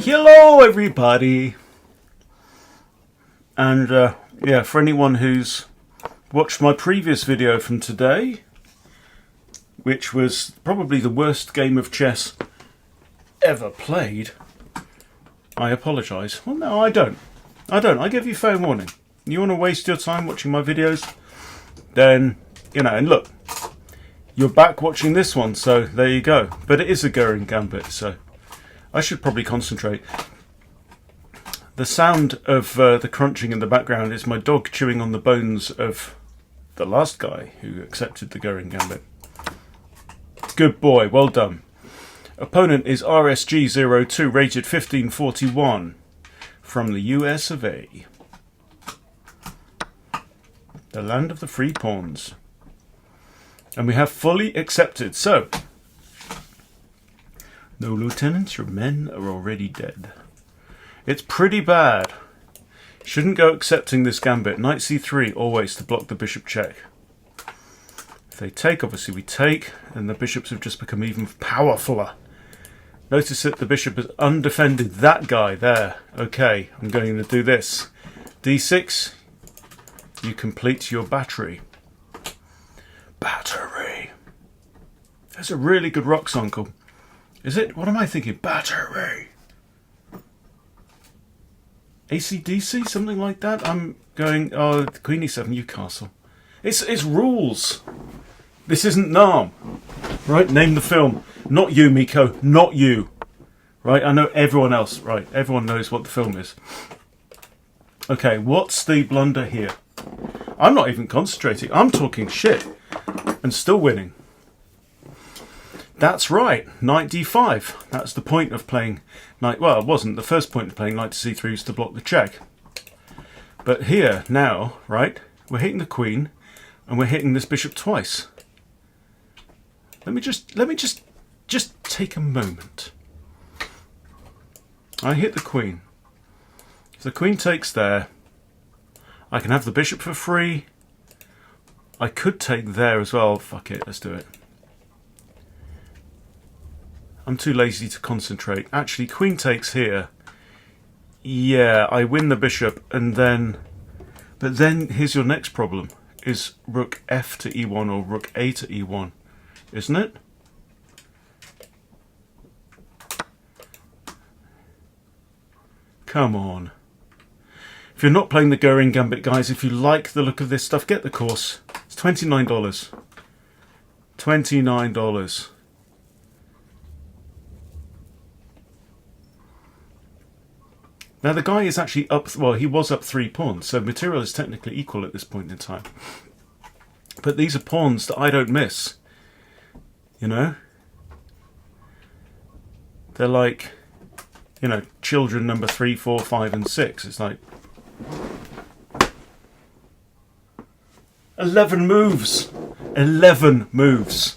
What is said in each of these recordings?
Hello everybody! And yeah, for anyone who's watched my previous video from today, which was probably the worst game of chess ever played, I apologise. Well, no, I don't. I give you fair warning. You want to waste your time watching my videos? Then, you know, and look, you're back watching this one, so there you go. But it is a Krueger gambit, so I should probably concentrate. The sound of the crunching in the background is my dog chewing on the bones of the last guy who accepted the Krueger gambit. Good boy, well done. Opponent is RSG02, rated 1541, from the US of A. The land of the free pawns. And we have fully accepted, so no lieutenants, your men are already dead. It's pretty bad. Shouldn't go accepting this gambit. Knight c3 always to block the bishop check. If they take, obviously we take, and the bishops have just become even powerfuler. Notice that the bishop has undefended that guy there. Okay, I'm going to do this. d6, you complete your battery. Battery. There's a really good rock song called... Is it? What am I thinking? Battery. AC/DC? Something like that? I'm going... Oh, Queen e7, Newcastle. It's rules. This isn't Nam. Right? Name the film. Not you, Miko. Not you. Right? I know everyone else. Right? Everyone knows what the film is. Okay, what's the blunder here? I'm not even concentrating. I'm talking shit. And still winning. That's right, knight d5. That's the point of playing knight. Well, it wasn't. The first point of playing knight to c3 was to block the check. But here, now, right, we're hitting the queen and we're hitting this bishop twice. Let me just take a moment. I hit the queen. If the queen takes there, I can have the bishop for free. I could take there as well. Fuck it, let's do it. I'm too lazy to concentrate. Actually, queen takes here. Yeah, I win the bishop and then... But then here's your next problem. Is rook f to e1 or rook a to e1. Isn't it? Come on. If you're not playing the Krueger gambit, guys, if you like the look of this stuff, get the course. It's $29. $29. Now the guy is actually up, well, he was up 3 pawns, so material is technically equal at this point in time. But these are pawns that I don't miss. You know? They're like, you know, children number 3, 4, 5 and 6. It's like 11 moves. 11 moves.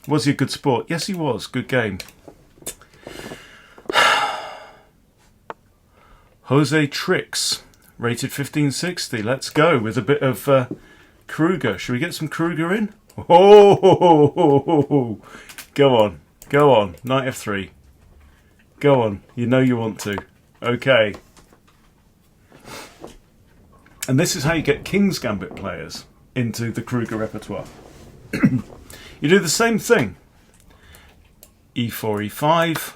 Was he a good sport? Yes, he was. Good game. Jose Tricks, rated 1560. Let's go with a bit of Krueger. Should we get some Krueger in? Oh, go on, go on. Knight f3. Go on. You know you want to. Okay. And this is how you get King's Gambit players into the Krueger repertoire. You do the same thing. e4, e5.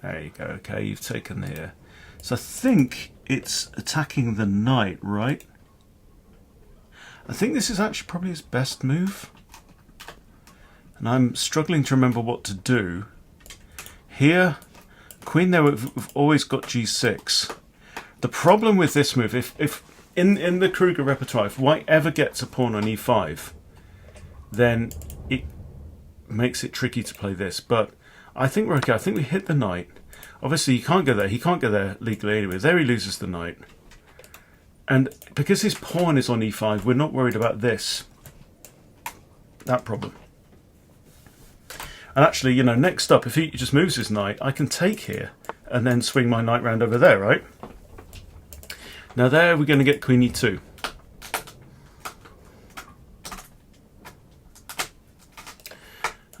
There you go. Okay, you've taken here. So I think it's attacking the knight, right? I think this is actually probably his best move. And I'm struggling to remember what to do. Here, queen there, we've always got g6. The problem with this move, if in the Krueger repertoire, if white ever gets a pawn on e5, then it makes it tricky to play this. But I think we're okay. I think we hit the knight. Obviously, he can't go there. He can't go there legally anyway. There he loses the knight. And because his pawn is on e5, we're not worried about this. That problem. And actually, you know, next up, if he just moves his knight, I can take here and then swing my knight round over there, right? Now there we're going to get queen e2.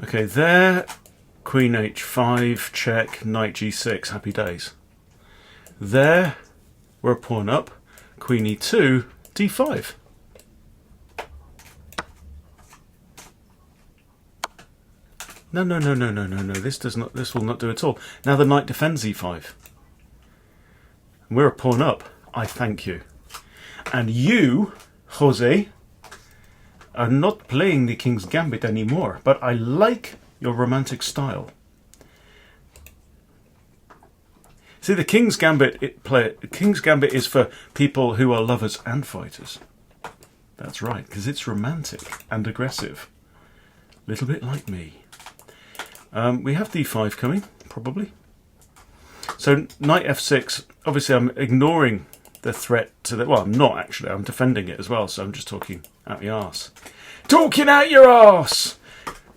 Okay, there queen h5, check, knight g6, happy days. There, we're a pawn up, queen e2, d5. No, this will not do at all. Now the knight defends e5. We're a pawn up, I thank you. And you, Jose, are not playing the King's Gambit anymore, but I like your romantic style. See, the King's Gambit is for people who are lovers and fighters. That's right, because it's romantic and aggressive. A little bit like me. We have d5 coming, probably. So knight f6, obviously I'm ignoring the threat to the... Well, I'm not actually, I'm defending it as well, so I'm just talking out my arse. Talking out your arse!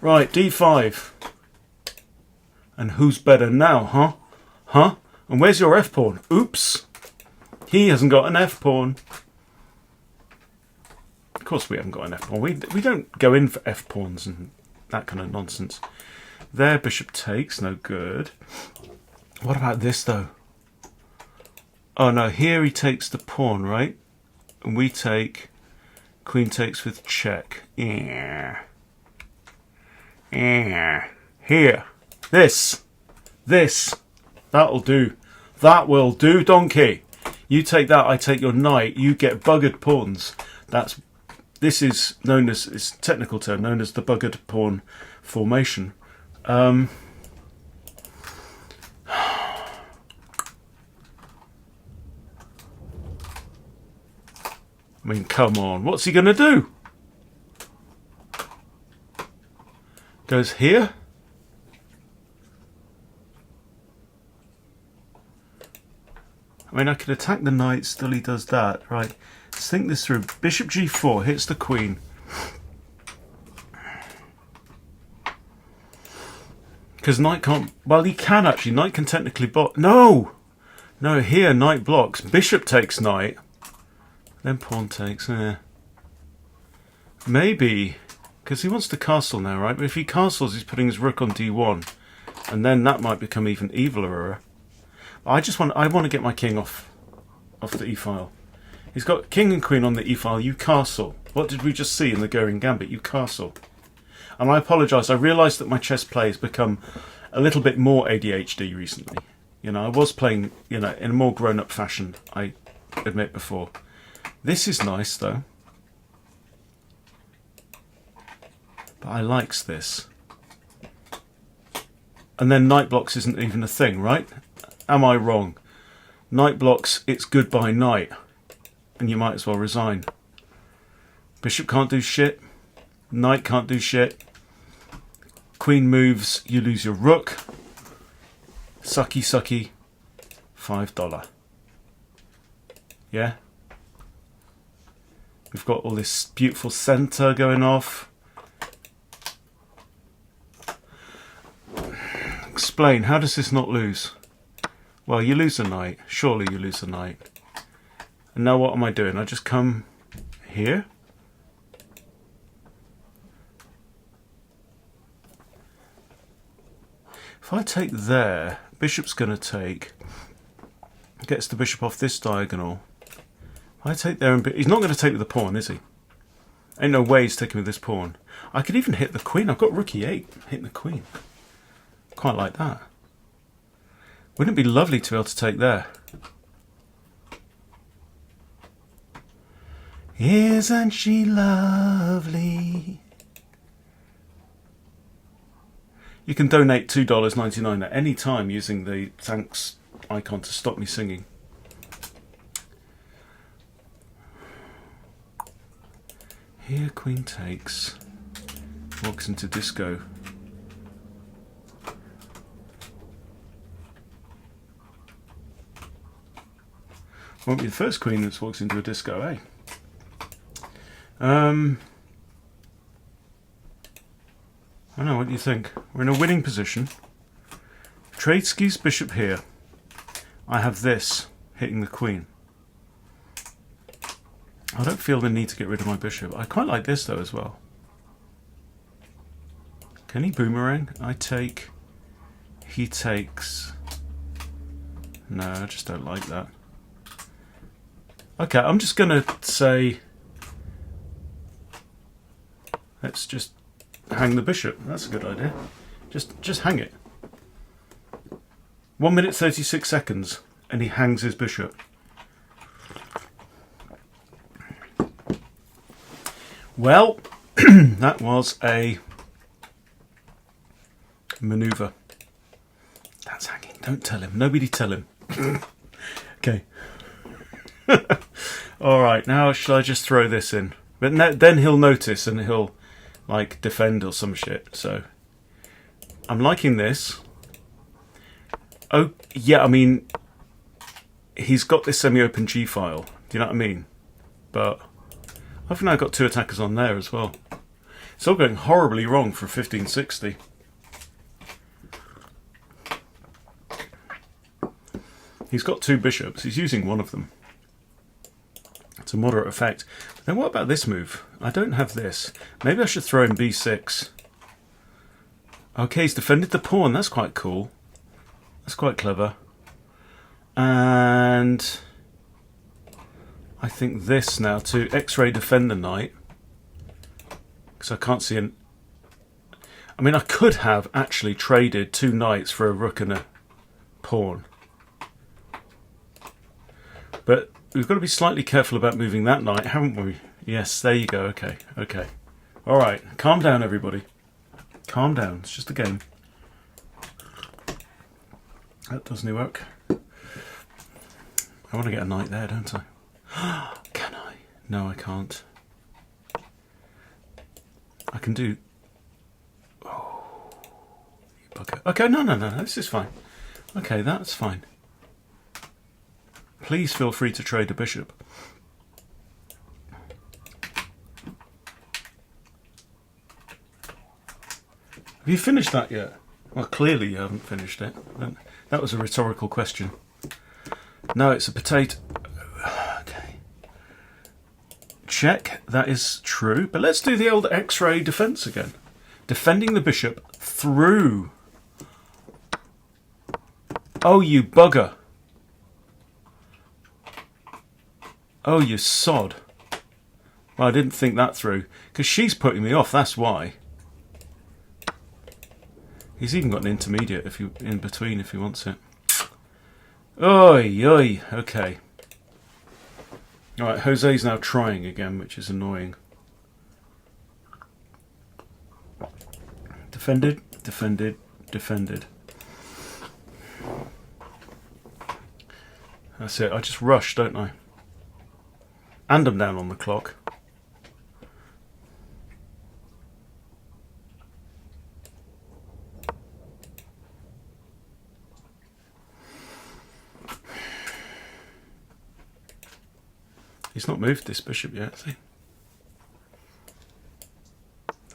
Right, d5. And who's better now, huh? Huh? And where's your f-pawn? Oops! He hasn't got an f-pawn. Of course we haven't got an f-pawn. We don't go in for f-pawns and that kind of nonsense. There, bishop takes, no good. What about this, though? Oh, no, here he takes the pawn, right? And we take... Queen takes with check. Yeah. Yeah. Here. This. That'll do. That will do, donkey. You take that, I take your knight. You get buggered pawns. This is known as... It's a technical term, known as the buggered pawn formation. I mean, come on. What's he going to do? Goes here. I mean, I could attack the knight, still he does that. Right, let's think this through. Bishop g4 hits the queen. Because knight can't... Well, he can actually. Knight can technically block. No! No, here knight blocks. Bishop takes knight. Then pawn takes. Maybe. Because he wants to castle now, right? But if he castles, he's putting his rook on d1. And then that might become even eviler. I want to get my king off the e-file. He's got king and queen on the e-file. You castle. What did we just see in the Krueger Gambit? You castle. And I apologise, I realised that my chess play has become a little bit more ADHD recently. You know, I was playing, you know, in a more grown-up fashion, I admit before. This is nice, though. But I likes this. And then knight blocks isn't even a thing, right? Am I wrong? Knight blocks, it's goodbye knight. And you might as well resign. Bishop can't do shit. Knight can't do shit. Queen moves, you lose your rook. Sucky, sucky. $5. Yeah? We've got all this beautiful centre going off. Explain, how does this not lose? Well, you lose a knight. Surely you lose a knight. And now what am I doing? I just come here? If I take there, bishop's going to take, gets the bishop off this diagonal. If I take there, and he's not going to take with the pawn, is he? Ain't no way he's taking with this pawn. I could even hit the queen. I've got rook e8, hitting the queen. Quite like that. Wouldn't it be lovely to be able to take there? Isn't she lovely? You can donate $2.99 at any time using the thanks icon to stop me singing. Here queen takes, walks into disco. Won't be the first queen that walks into a disco, eh? I don't know, what do you think? We're in a winning position. Tradesky's bishop here. I have this, hitting the queen. I don't feel the need to get rid of my bishop. I quite like this though as well. Can he boomerang? I take he takes... No, I just don't like that. Okay, I'm just going to say... Let's just hang the bishop. That's a good idea. Just hang it. 1 minute 36 seconds, and he hangs his bishop. Well, that was a maneuver. That's hanging. Don't tell him. Nobody tell him. Okay. All right. Now, shall I just throw this in? But then he'll notice and he'll like defend or some shit. So I'm liking this. Oh yeah, I mean, he's got this semi-open G file. Do you know what I mean? But I've now got two attackers on there as well. It's all going horribly wrong for 1560. He's got two bishops. He's using one of them. It's a moderate effect. But then what about this move? I don't have this. Maybe I should throw in b6. Okay, he's defended the pawn. That's quite cool. That's quite clever. And I think this now to X-ray defend the knight. Because I can't see an... I mean, I could have actually traded two knights for a rook and a pawn. But we've got to be slightly careful about moving that knight, haven't we? Yes, there you go. Okay, okay. All right, calm down, everybody. Calm down. It's just a game. That doesn't work. I want to get a knight there, don't I? Can I? No, I can't. I can do... Oh, you bugger. Okay, no, this is fine. Okay, that's fine. Please feel free to trade a bishop. Have you finished that yet? Well, clearly you haven't finished it. That was a rhetorical question. No, it's a potato. Okay. Check, that is true. But let's do the old X-ray defense again. Defending the bishop through. Oh, you bugger. Oh, you sod. Well, I didn't think that through. Because she's putting me off, that's why. He's even got an intermediate if you in between if he wants it. Oi, oi. Okay. Alright, Jose's now trying again, which is annoying. Defended, defended, defended. That's it. I just rush, don't I? And I'm down on the clock. He's not moved this bishop yet, has he?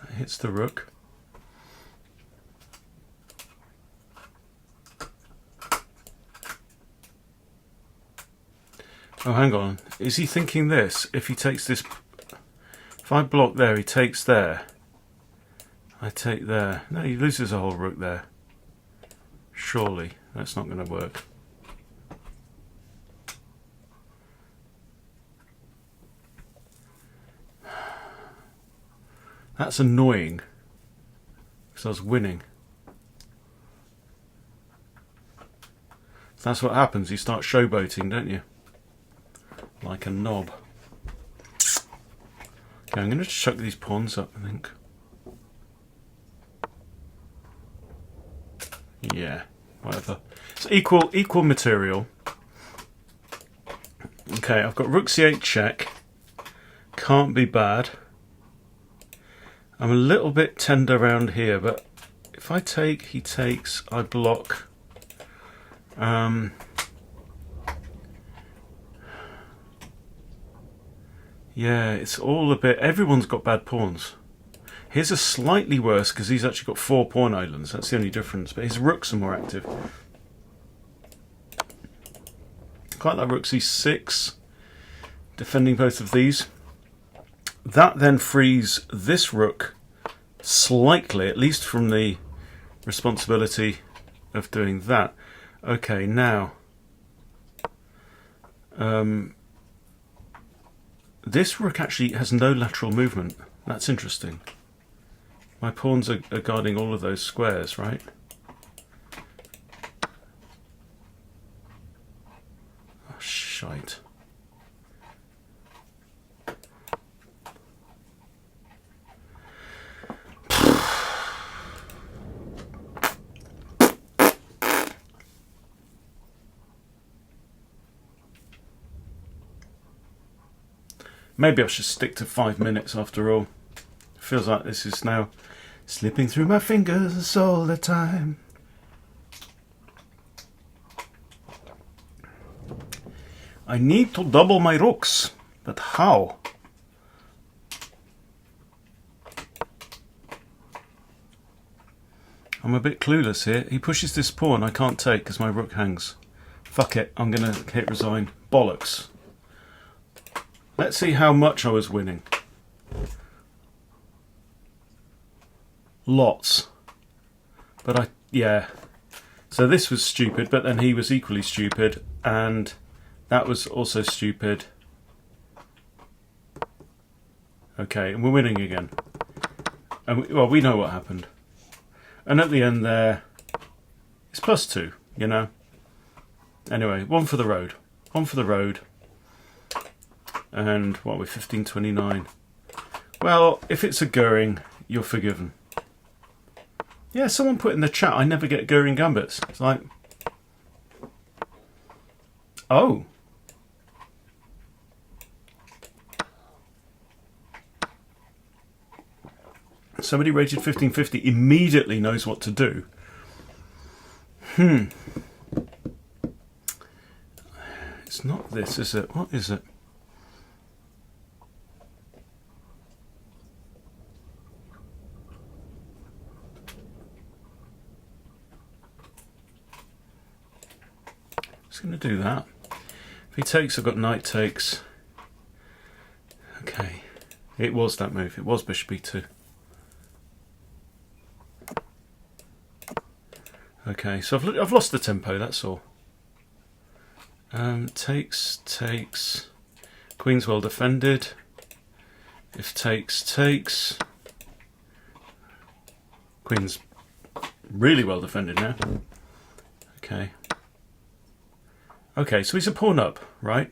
That hits the rook. Oh, hang on. Is he thinking this? If he takes this... If I block there, he takes there. I take there. No, he loses a whole rook there. Surely. That's not going to work. That's annoying. Because I was winning. That's what happens. You start showboating, don't you? Like a knob. Okay, I'm going to chuck these pawns up, I think. Yeah, whatever. It's equal material. Okay, I've got rook c8 check. Can't be bad. I'm a little bit tender around here, but if I take, he takes, I block. Yeah, it's all a bit... Everyone's got bad pawns. His are slightly worse because he's actually got 4 pawn islands. That's the only difference. But his rooks are more active. Quite like rook c6. Defending both of these. That then frees this rook slightly, at least from the responsibility of doing that. Okay, now this rook actually has no lateral movement. That's interesting. My pawns are guarding all of those squares, right? Oh, shite. Maybe I should stick to 5 minutes after all. Feels like this is now slipping through my fingers all the time. I need to double my rooks, but how? I'm a bit clueless here. He pushes this pawn I can't take because my rook hangs. Fuck it, I'm going to hit resign. Bollocks. Let's see how much I was winning. Lots. But yeah. So this was stupid, but then he was equally stupid, and that was also stupid. Okay, and we're winning again. And well, we know what happened. And at the end there, it's +2, you know. Anyway, one for the road. One for the road. And what are we, 1529? Well, if it's a Goering, you're forgiven. Yeah, someone put in the chat, I never get Goering gambits. It's like, oh. Somebody rated 1550 immediately knows what to do. It's not this, is it? What is it? Just going to do that. If he takes, I've got knight takes. Okay. It was that move. It was bishop e2. Okay, so I've lost the tempo, that's all. Takes, takes. Queen's well defended. If takes, takes. Queen's really well defended now. Okay. Okay, so he's a pawn up, right?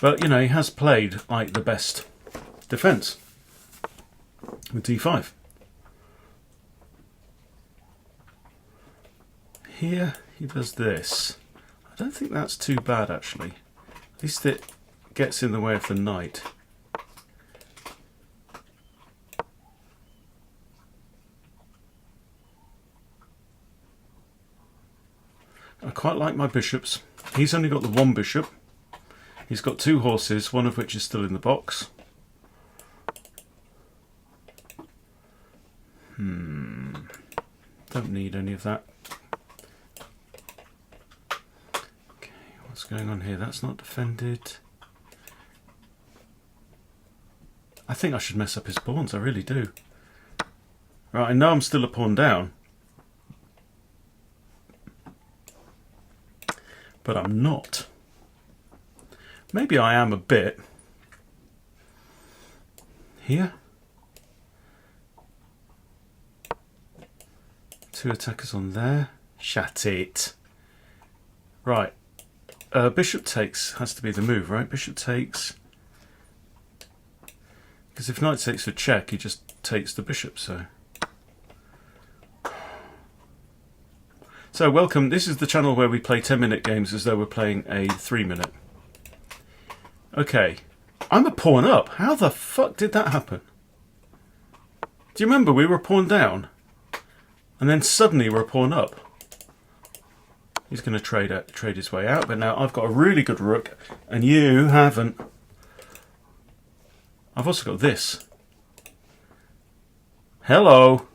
But, you know, he has played like the best defence with d5. Here he does this. I don't think that's too bad, actually. At least it gets in the way of the knight. I quite like my bishops. He's only got the one bishop. He's got 2 horses, one of which is still in the box. Don't need any of that. Okay, what's going on here? That's not defended. I think I should mess up his pawns, I really do. Right, I know I'm still a pawn down. But I'm not. Maybe I am a bit. Here. 2 attackers on there. Shat it. Right. Bishop takes has to be the move, right? Bishop takes. Because if knight takes for check, he just takes the bishop, so. So welcome, this is the channel where we play 10-minute games as though we're playing a 3-minute. Okay, I'm a pawn up. How the fuck did that happen? Do you remember we were a pawn down? And then suddenly we're a pawn up. He's going to trade his way out, but now I've got a really good rook and you haven't. I've also got this. Hello.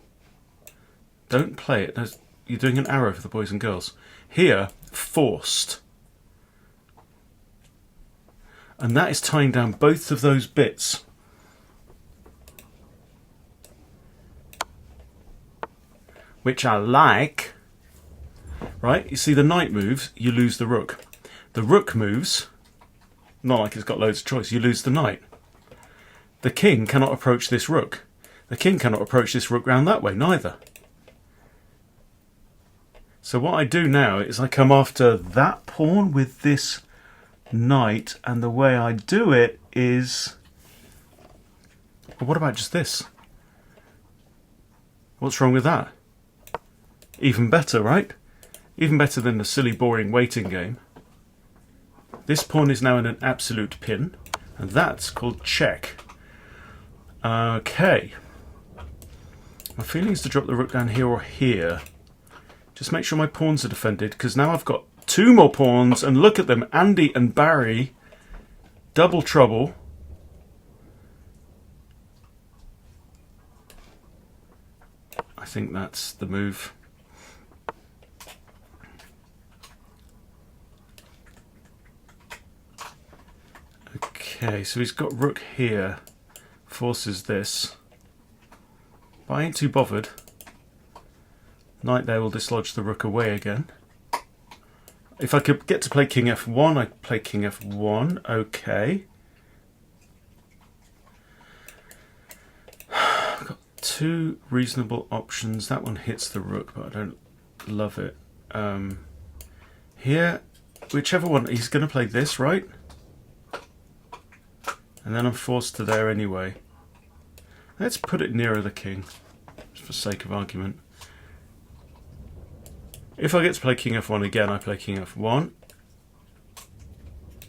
Don't play it. You're doing an arrow for the boys and girls. Here, forced. And that is tying down both of those bits. which I like. Right, you see the knight moves, you lose the rook. The rook moves, not like it's got loads of choice, you lose the knight. The king cannot approach this rook. The king cannot approach this rook round that way, neither. So what I do now is I come after that pawn with this knight, and the way I do it is... Well, what about just this? What's wrong with that? Even better, right? Even better than the silly, boring waiting game. This pawn is now in an absolute pin, and that's called check. Okay. My feeling is to drop the rook down here or here. Just make sure my pawns are defended, because now I've got 2 more pawns, and look at them, Andy and Barry. Double trouble. I think that's the move. Okay, so he's got rook here. Forces this. But I ain't too bothered. Knight there will dislodge the rook away again. If I could get to play king f1, I'd play king f1. Okay. I've got 2 reasonable options. That one hits the rook, but I don't love it. Here, whichever one, he's going to play this, right? And then I'm forced to there anyway. Let's put it nearer the king, just for sake of argument. If I get to play king f1 again, I play king f1.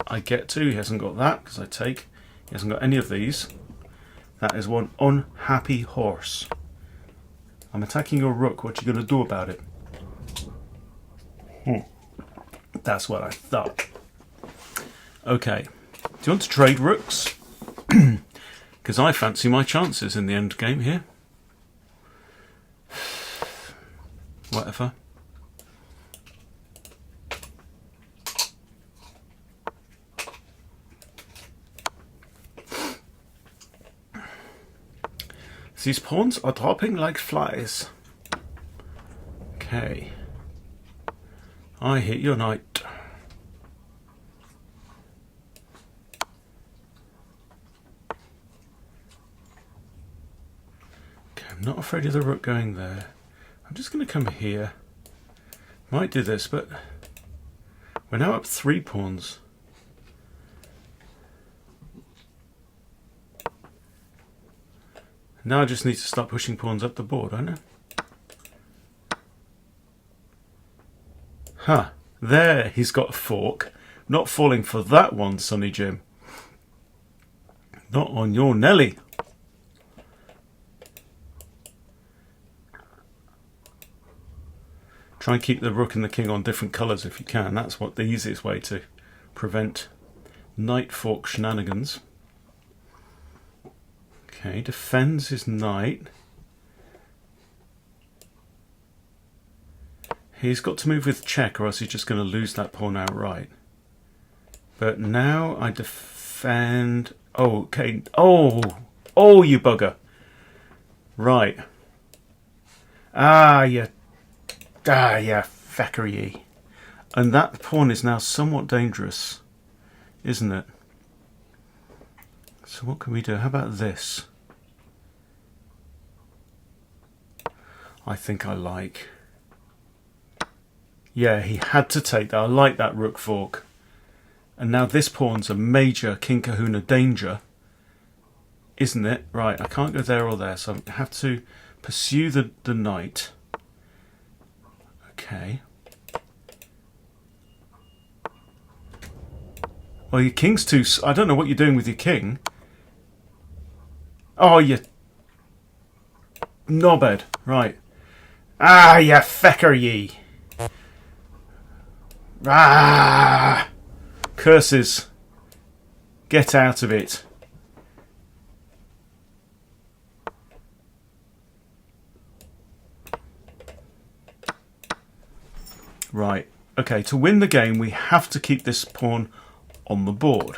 I get to, he hasn't got that, because I take. He hasn't got any of these. That is one unhappy horse. I'm attacking your rook, what are you going to do about it? That's what I thought. Okay, do you want to trade rooks? Because I fancy my chances in the end game here. Whatever. These pawns are dropping like flies. Okay. I hit your knight. Okay, I'm not afraid of the rook going there. I'm just going to come here. Might do this, but we're now up 3 pawns. Now I just need to start pushing pawns up the board, I know. Huh, there he's got a fork. Not falling for that one, Sonny Jim. Not on your Nelly. Try and keep the rook and the king on different colours if you can. That's what the easiest way to prevent knight fork shenanigans. Okay, defends his knight. He's got to move with check or else he's just going to lose that pawn outright. But now I defend... Oh, okay. Oh, you bugger. Right. You feckery. And that pawn is now somewhat dangerous, isn't it? So what can we do? How about this? I think I like. Yeah, he had to take that. I like that rook fork. And now this pawn's a major King Kahuna danger, isn't it? Right, I can't go there or there, so I have to pursue the knight. Okay. Well, your king's too... I don't know what you're doing with your king. Oh, you knobhead. Right. You fecker ye. Curses. Get out of it. Right. Okay, to win the game, we have to keep this pawn on the board.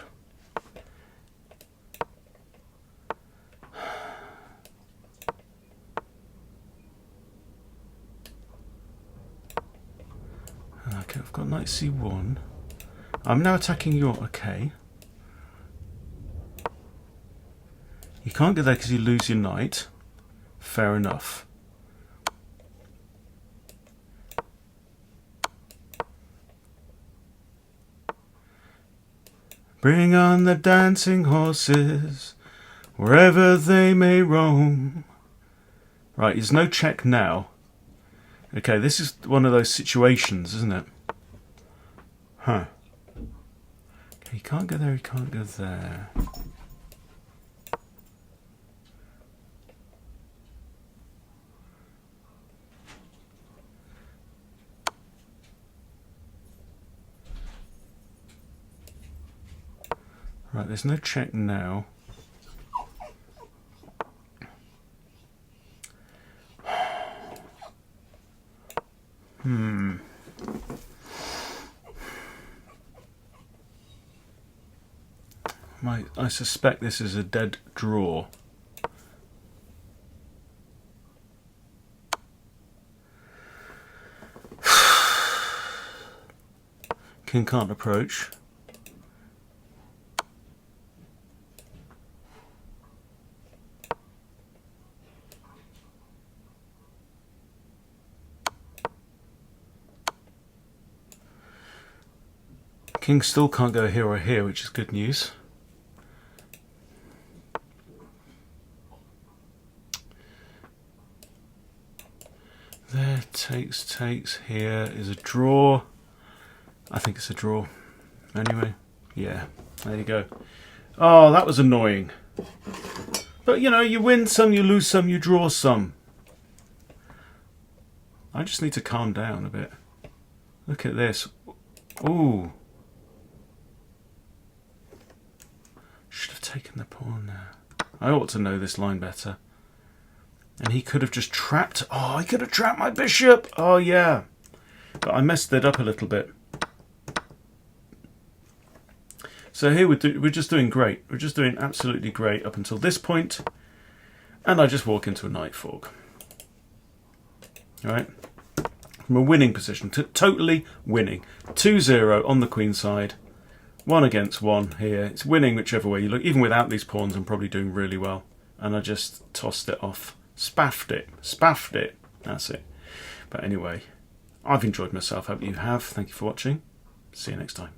got knight c1. I'm now attacking your... Okay. You can't go there because you lose your knight. Fair enough. Bring on the dancing horses, wherever they may roam. Right, there's no check now. Okay, this is one of those situations, isn't it? Huh. Okay, he can't go there, he can't go there. Right, there's no check now. I suspect this is a dead draw. King can't approach. King still can't go here or here, which is good news. There, takes, here is a draw. I think it's a draw. Anyway, yeah, there you go. Oh, that was annoying. But you know, you win some, you lose some, you draw some. I just need to calm down a bit. Look at this. Ooh. Should have taken the pawn there. I ought to know this line better. And he could have just trapped... Oh, he could have trapped my bishop! Oh, yeah. But I messed it up a little bit. So here we're just doing great. We're just doing absolutely great up until this point. And I just walk into a knight fork. Alright? From a winning position. Totally winning. 2-0 on the queen side. 1 against 1 here. It's winning whichever way you look. Even without these pawns, I'm probably doing really well. And I just tossed it off. Spaffed it. That's it. But anyway, I've enjoyed myself. Hope you have. Thank you for watching. See you next time.